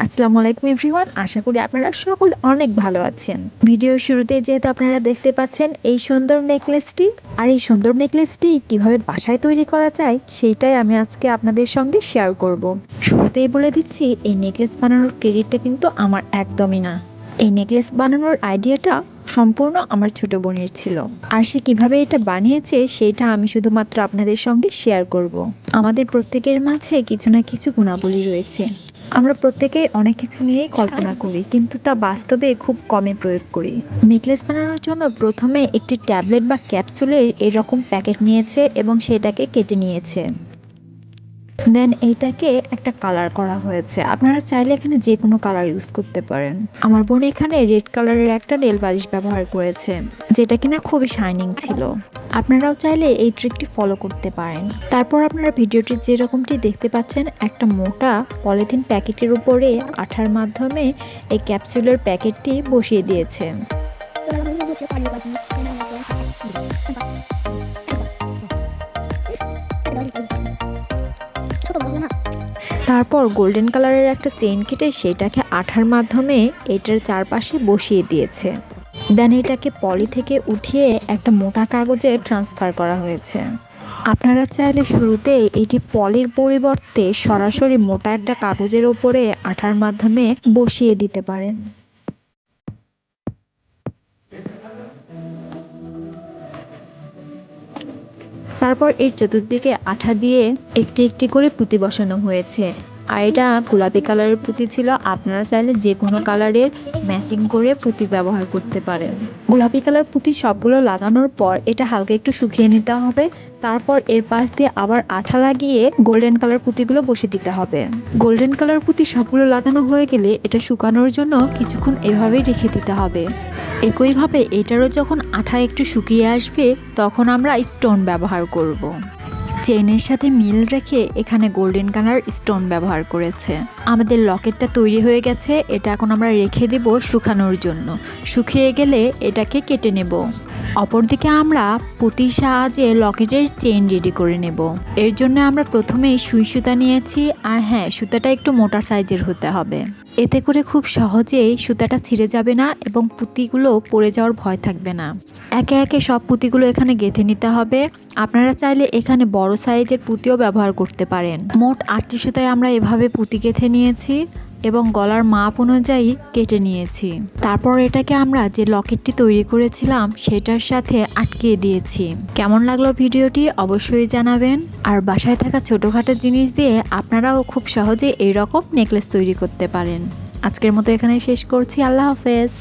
আসসালামু আলাইকুম এভরিওয়ান, আশা করি আপনারা সকলে অনেক ভালো আছেন। ভিডিওর শুরুতে যেহেতু আপনারা দেখতে পাচ্ছেন এই সুন্দর নেকলেসটি, আর এই সুন্দর নেকলেসটি কিভাবে বাসায় তৈরি করা যায় সেইটাই আমি আজকে আপনাদের সঙ্গে শেয়ার করব। শুরুতেই বলে দিচ্ছি, এই নেকলেস বানানোর ক্রেডিটটা কিন্তু আমার একদমই না। এই নেকলেস বানানোর আইডিয়াটা সম্পূর্ণ আমার ছোট বোনের ছিল, আর সে কিভাবে এটা বানিয়েছে সেটা আমি শুধুমাত্র আপনাদের সঙ্গে শেয়ার করব। আমাদের প্রত্যেকের মাঝে কিছু না কিছু গুণাবলী রয়েছে। আমরা প্রত্যেকেই অনেক কিছু নিয়েই কল্পনা করি, কিন্তু তা বাস্তবে খুব কমে প্রয়োগ করি। নেকলেস বানানোর জন্য প্রথমে একটি ট্যাবলেট বা ক্যাপসুলের এরকম প্যাকেট নিয়েছে এবং সেটাকে কেটে নিয়েছে। দেন এইটাকে একটা কালার করা হয়েছে। আপনারা চাইলে এখানে যে কোনো কালার ইউজ করতে পারেন। আমার বোন এখানে রেড কালারের একটা নেল পালিশ ব্যবহার করেছে, যেটা কিনা খুবই শাইনিং ছিল। আপনারাও চাইলে এই ট্রিকটি ফলো করতে পারেন। তারপর আপনারা ভিডিওটি যেরকমটি দেখতে পাচ্ছেন, একটা মোটা পলিথিন প্যাকেটের উপরে আঠার মাধ্যমে এই ক্যাপসুলের প্যাকেটটি বসিয়ে দিয়েছে। তারপর গোল্ডেন কালারের একটা চেইন কেটে সেটাকে আঠার মাধ্যমে এটার চারপাশে বসিয়ে দিয়েছে। দেন এটাকে পলি থেকে উঠিয়ে একটা মোটা কাগজে ট্রান্সফার করা হয়েছে। আপনারা চাইলে শুরুতে এটি পলির পরিবর্তে সরাসরি মোটা একটা কাগজের ওপরে আঠার মাধ্যমে বসিয়ে দিতে পারেন। তারপর এর চতুর্দিকে আঠা দিয়ে একটি একটি করে পুঁতি বসানো হয়েছে। আর এটা গোলাপি কালারের পুঁতি ছিল। আপনারা চাইলে যে কোনো কালারের ম্যাচিং করে পুঁতি ব্যবহার করতে পারেন। গোলাপি কালার পুঁতি সবগুলো লাগানোর পর এটা হালকা একটু শুকিয়ে নিতে হবে। তারপর এর পাশ দিয়ে আবার আঠা লাগিয়ে গোল্ডেন কালার পুঁতিগুলো বসিয়ে দিতে হবে। গোল্ডেন কালার পুঁতি সবগুলো লাগানো হয়ে গেলে এটা শুকানোর জন্য কিছুক্ষণ এভাবেই রেখে দিতে হবে। একইভাবে এটারও যখন আঠা একটু শুকিয়ে আসবে তখন আমরা স্টোন ব্যবহার করব। চেইনের সাথে মিল রেখে এখানে গোল্ডেন কালার স্টোন ব্যবহার করেছে। আমাদের লকেটটা তৈরি হয়ে গেছে। এটা এখন আমরা রেখে দেব শুকানোর জন্য। শুকিয়ে গেলে এটাকে কেটে নেব। অপরদিকে আমরা পুঁতির সাহায্যে লকেটের চেইন রেডি করে নেব। এর জন্য আমরা প্রথমেই সুই সুতা নিয়েছি। আর হ্যাঁ, সুতাটা একটু মোটা সাইজের হতে হবে। এতে করে খুব সহজেই সুতাটা ছিঁড়ে যাবে না এবং পুঁতিগুলো পড়ে যাওয়ার ভয় থাকবে না। একে একে সব পুঁতিগুলো এখানে গেঁথে নিতে হবে। আপনারা চাইলে এখানে বড় সাইজের পুঁতিও ব্যবহার করতে পারেন। মোট 8টি সুতায় আমরা এভাবে পুঁতি গেঁথে নিয়েছি এবং গলার মাপ অনুযায়ী কেটে নিয়েছি। তারপর এটাকে আমরা যে লকেটটি তৈরি করেছিলাম সেটার সাথে আটকিয়ে দিয়েছি। কেমন লাগলো ভিডিওটি অবশ্যই জানাবেন। আর বাসায় থাকা ছোটোখাটো জিনিস দিয়ে আপনারাও খুব সহজে এইরকম নেকলেস তৈরি করতে পারেন। আজকের মতো এখানে শেষ করছি। আল্লাহ হাফেজ।